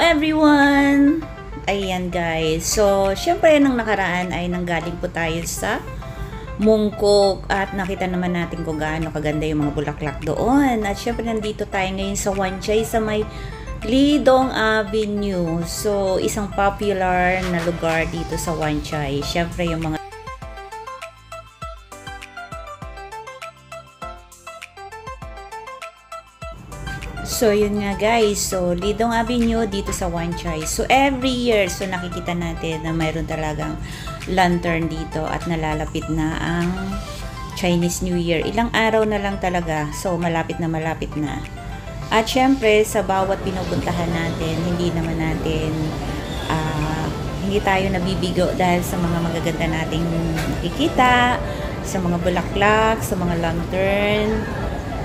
everyone! Ayan guys, so syempre nung nakaraan ay nanggaling po tayo sa Mungkok at nakita naman natin kung gaano kaganda yung mga bulaklak doon. At syempre nandito tayo ngayon sa Wan Chai sa may Lidong Avenue. So isang popular na lugar dito sa Wan Chai. Syempre yung mga So, yun nga guys. So, Lidong Avenue dito sa Wan Chai. So, every year, so nakikita natin na mayroon talagang lantern dito at nalalapit na ang Chinese New Year. Ilang araw na lang talaga. So, malapit na. At syempre, sa bawat pinupuntahan natin, hindi naman natin, hindi tayo nabibigo dahil sa mga magaganda nating nakikita, sa mga bulaklak, sa mga lantern.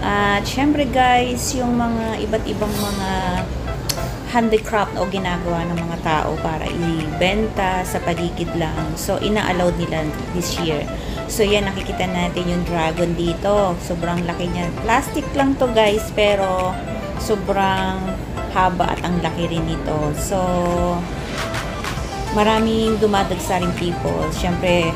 At syempre guys, yung mga iba't ibang mga handicraft o ginagawa ng mga tao para ibenta sa paligid lang. So, ina-allowed nila this year. So, yan, nakikita natin yung dragon dito. Sobrang laki niya. Plastic lang to guys, pero sobrang haba at ang laki rin nito. So, maraming dumadagsa rin people. Syempre,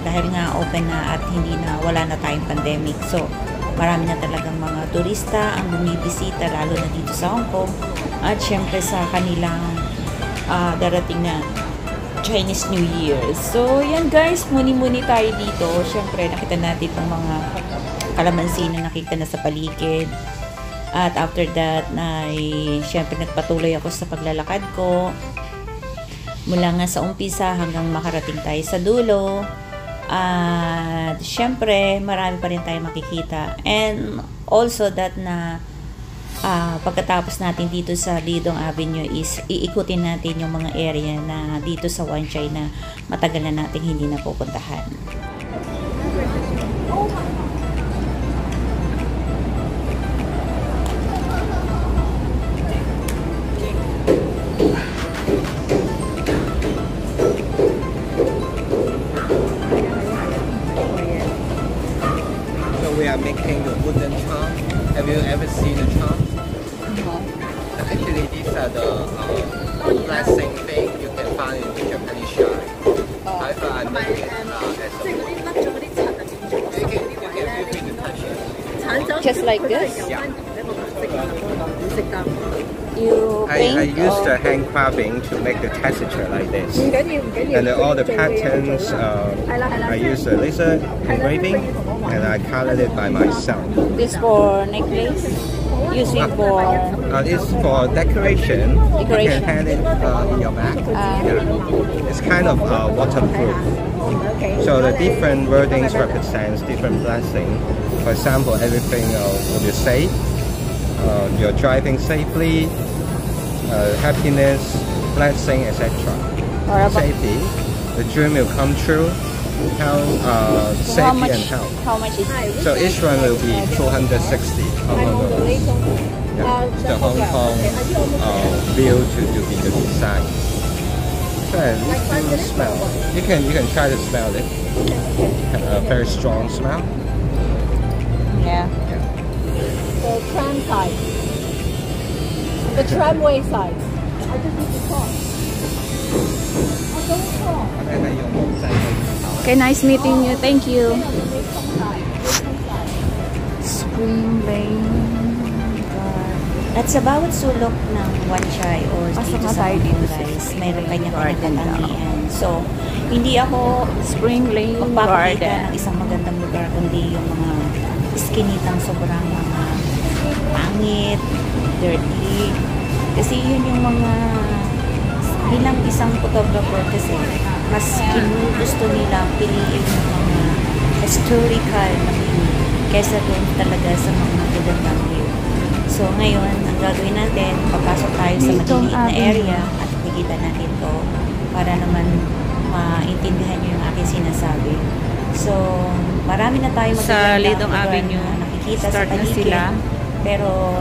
dahil nga open na at hindi na, wala na tayong pandemic. So, marami na talagang mga turista ang bumibisita, lalo na dito sa Hong Kong. At syempre sa kanilang darating na Chinese New Year. So, yan guys, muni-muni tayo dito. Syempre, nakita natin itong mga kalamansi na nakita na sa paligid. At after that, syempre nagpatuloy ako sa paglalakad ko. Mula nga sa umpisa hanggang makarating tayo sa dulo. At syempre, marami pa rin tayo makikita. And also that na pagkatapos natin dito sa Lidong Avenue is iikutin natin yung mga area na dito sa Wan Chai na matagal na natin hindi napupuntahan. We are making the wooden charm. Have you ever seen the charm? No. Actually, these are the blessing thing you can find in the Japanese shop. However, I make it as a wood. You can feel free to touch it. Just like this? Yeah. You paint I use the hand carving to make the texture like this. And all the patterns, I use the laser engraving and I colored it by myself. this for necklace? Using for It's for decoration. You can hang it in your bag. Yeah. It's kind of waterproof. So the different wordings represents different blessings. For example, everything will be safe. You're driving safely, happiness, blessing, etc. Safety, the dream will come true, health, safety and health. How much is it? So each one will be 260 Hong Kong dollars. Yeah, the Hong Kong view to be the design. So let's do a smell. You can try to smell it. A very strong smell. Yeah. The tram side. The tramway side. I just need to talk. Okay, nice meeting you. Thank you. Spring Lane. At sa bawat sulok ng Wan Chai o dito sa Hong Kong guys, mayroon kanya-kanyang katangian. So, hindi ako Spring Lane magpapakita ng isang magandang lugar, kundi yung mga iskinitang sobrang mga pangit, dirty. Kasi yun yung mga bilang isang photographer kasi mas gusto nila piliin yung mga historical na view kaysa doon talaga sa mga magagandang view. So ngayon, ang gagawin natin, papasok tayo sa maliliit na area at makikita natin to para naman maintindihan nyo yung aking sinasabi. So, marami na tayo sa Lidong Avenue na nakikita sa start na paligid. sila. Pero,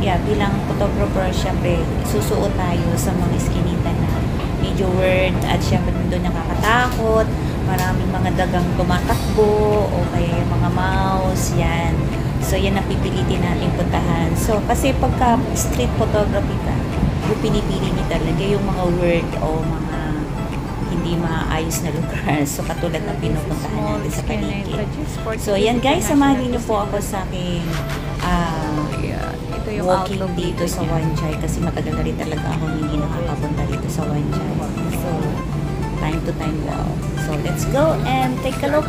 yeah, bilang photographer, syempre, susuot tayo sa mga iskinita na medyo weird at syempre doon nakakatakot. Maraming mga dagang tumatakbo o kaya yung mga mouse, yan. So, yan ang pipilitin natin puntahan. So, kasi pagka street photography ka, Kung pinipili niyo talaga yung mga weird o mga hindi maayos na lugar. So, katulad ng pinupuntahan natin sa paligid. So, yan guys, samahin niyo po ako sa aking walking dito sa Wan Chai kasi matagal na rin talaga ako hindi nakakapunta dito sa Wan Chai. So, time to time wow. So, let's go and take a look.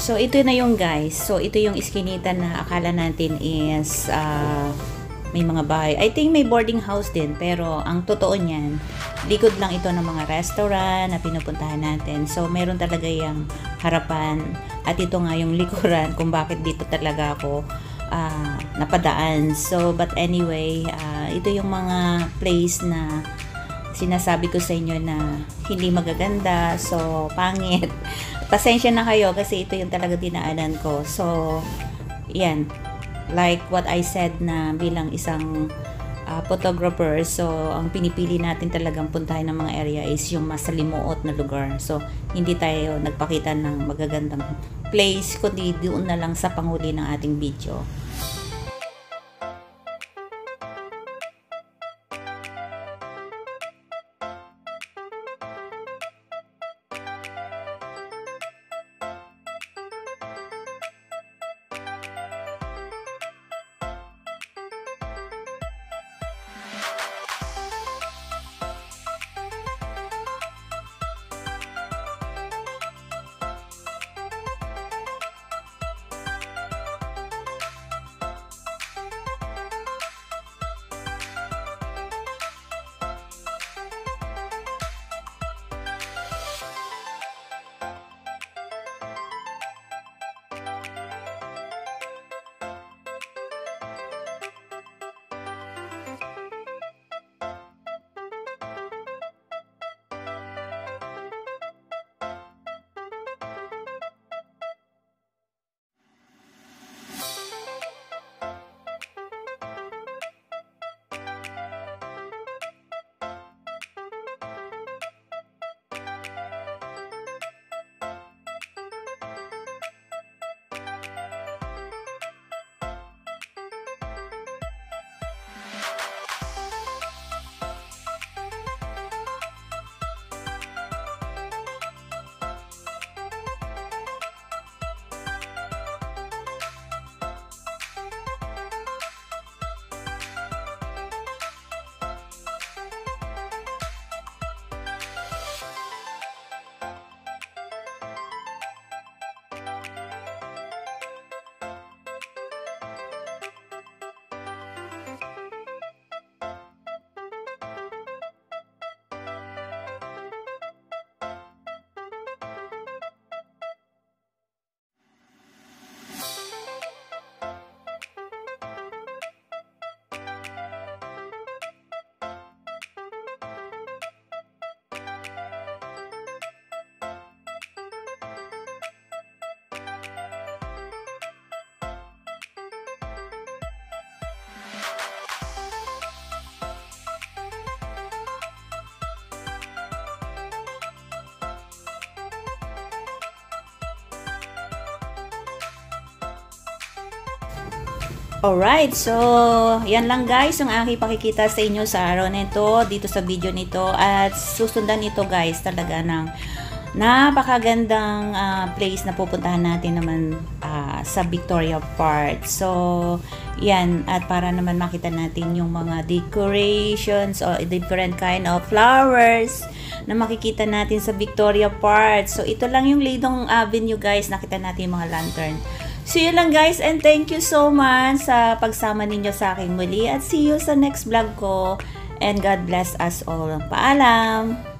So, ito na yung guys. So, ito yung iskinita na akala natin is may mga bahay. I think may boarding house din. Pero, ang totoo niyan, likod lang ito ng mga restaurant na pinupuntahan natin. So, meron talaga yung harapan. At ito nga yung likuran kung bakit dito talaga ako napadaan. So, but anyway, ito yung mga place na sinasabi ko sa inyo na hindi magaganda. So, pangit. Pasensya na kayo kasi ito yung talaga dinaanan ko. So, yan. Like what I said na bilang isang photographer, so ang pinipili natin talagang puntahan ng mga area is yung masalimuot na lugar. So, hindi tayo nagpakita ng magagandang place, kundi doon na lang sa panghuli ng ating video. Alright, so yan lang guys yung aking pakikita sa inyo sa araw nito, dito sa video nito, at susundan ito guys talaga ng napakagandang place na pupuntahan natin naman sa Victoria Park. So yan, at para naman makita natin yung mga decorations o different kind of flowers na makikita natin sa Victoria Park. So ito lang yung Lidong Avenue guys, nakita natin yung mga lantern. So yun lang guys, and thank you so much sa pagsama ninyo sa akin muli, at see you sa next vlog ko, and God bless us all. Paalam!